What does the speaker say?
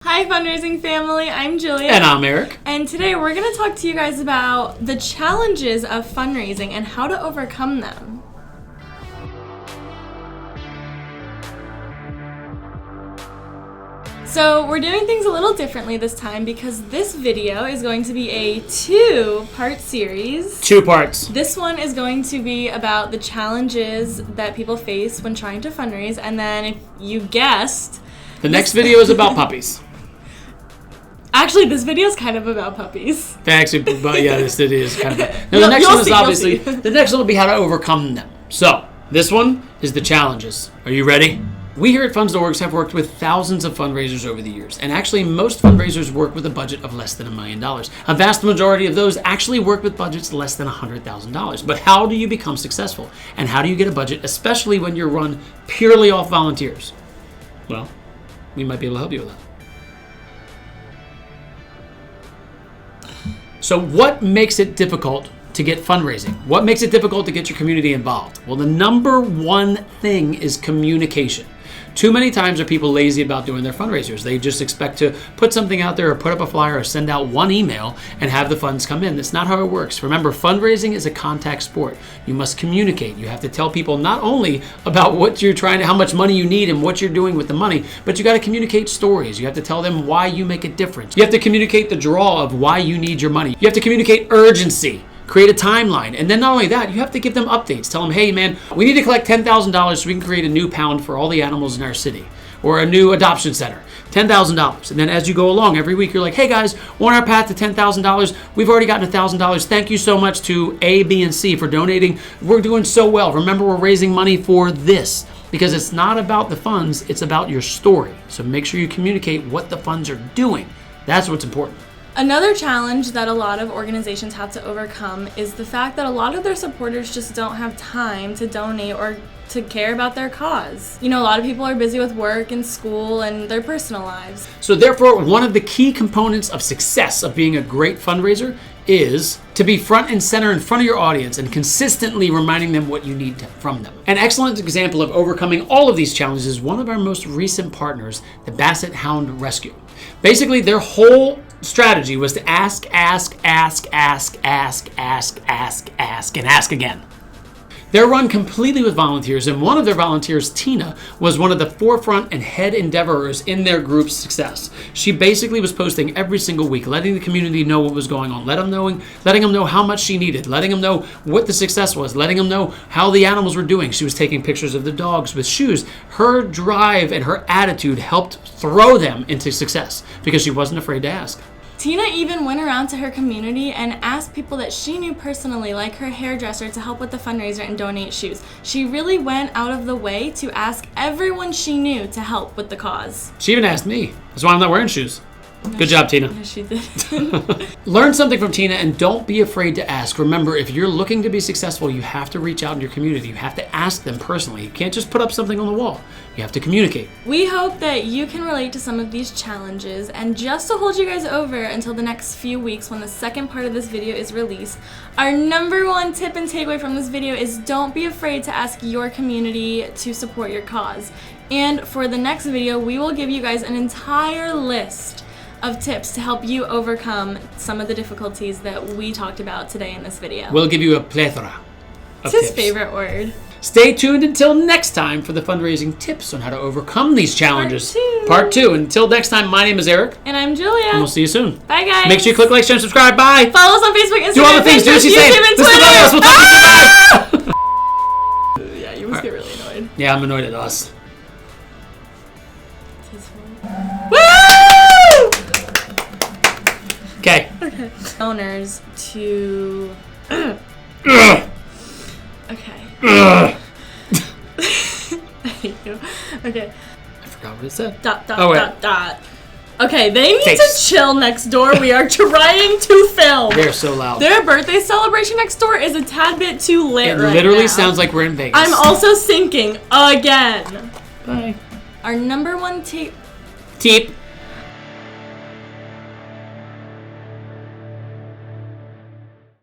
Hi fundraising family, I'm Julia. And I'm Eric. And today we're going to talk to you guys about the challenges of fundraising and how to overcome them. So we're doing things a little differently this time because this video is going to be a two-part series. 2 parts. This one is going to be about the challenges that people face when trying to fundraise, and then if you guessed... The next video is about puppies. Actually, this video is kind of about puppies. Actually, but yeah, this it is kind of. Now, You'll the next one is see, obviously you'll see. the next one will be how to overcome them. So this one is the challenges. Are you ready? We here at Funds.org have worked with thousands of fundraisers over the years, and actually most fundraisers work with a budget of less than $1 million. A vast majority of those actually work with budgets less than $100,000. But how do you become successful? And how do you get a budget, especially when you're run purely off volunteers? Well, we might be able to help you with that. So what makes it difficult to get fundraising? What makes it difficult to get your community involved? Well, the number one thing is communication. Too many times are people lazy about doing their fundraisers. They just expect to put something out there or put up a flyer or send out one email and have the funds come in. That's not how it works. Remember, fundraising is a contact sport. You must communicate. You have to tell people not only about what you're trying to, how much money you need and what you're doing with the money, but you got to communicate stories. You have to tell them why you make a difference. You have to communicate the draw of why you need your money. You have to communicate urgency. Create a timeline. And then not only that, you have to give them updates. Tell them, hey man, we need to collect $10,000 so we can create a new pound for all the animals in our city, or a new adoption center. $10,000. And then as you go along every week, you're like, hey guys, we're on our path to $10,000. We've already gotten $1,000. Thank you so much to A, B, and C for donating. We're doing so well. Remember, we're raising money for this. Because it's not about the funds, it's about your story. So make sure you communicate what the funds are doing. That's what's important. Another challenge that a lot of organizations have to overcome is the fact that a lot of their supporters just don't have time to donate or to care about their cause. You know, a lot of people are busy with work and school and their personal lives. So therefore, one of the key components of success of being a great fundraiser is to be front and center in front of your audience and consistently reminding them what you need from them. An excellent example of overcoming all of these challenges is one of our most recent partners, the Basset Hound Rescue. Basically, their whole strategy was to ask, and ask again. They're run completely with volunteers, and one of their volunteers, Tina, was one of the forefront and head endeavorers in their group's success. She basically was posting every single week, letting the community know what was going on, letting them know how much she needed, letting them know what the success was, letting them know how the animals were doing. She was taking pictures of the dogs with shoes. Her drive and her attitude helped throw them into success because she wasn't afraid to ask. Tina even went around to her community and asked people that she knew personally, like her hairdresser, to help with the fundraiser and donate shoes. She really went out of the way to ask everyone she knew to help with the cause. She even asked me. That's why I'm not wearing shoes. Good job, Tina. Yes, she did. Learn something from Tina and don't be afraid to ask. Remember, if you're looking to be successful, you have to reach out in your community. You have to ask them personally. You can't just put up something on the wall. You have to communicate. We hope that you can relate to some of these challenges, and just to hold you guys over until the next few weeks when the second part of this video is released, our number one tip and takeaway from this video is don't be afraid to ask your community to support your cause. And for the next video, we will give you guys an entire list of tips to help you overcome some of the difficulties that we talked about today in this video. We'll give you a plethora of It's his tips. favorite word. Stay tuned until next time for the fundraising tips on how to overcome these challenges. Part 2. Until next time, my name is Eric. And I'm Julia. And we'll see you soon. Bye, guys. Make sure you click like, share, and subscribe. Bye. Follow us on Facebook, Instagram, Do all the things. Do Pinterest, what you say. YouTube, and Listen to us. We'll talk to you. Bye. Yeah, you must get really annoyed. Yeah, I'm annoyed at us. It's his fault. Woo! Okay. Owners to... Okay. I hate you. Okay. I forgot what it said. Dot. Okay, they need Taste. to chill next door. We are trying to film. They're so loud. Their birthday celebration next door is a tad bit too lit It right literally now. sounds like we're in Vegas. I'm also sinking again. Bye. Our number one Tip.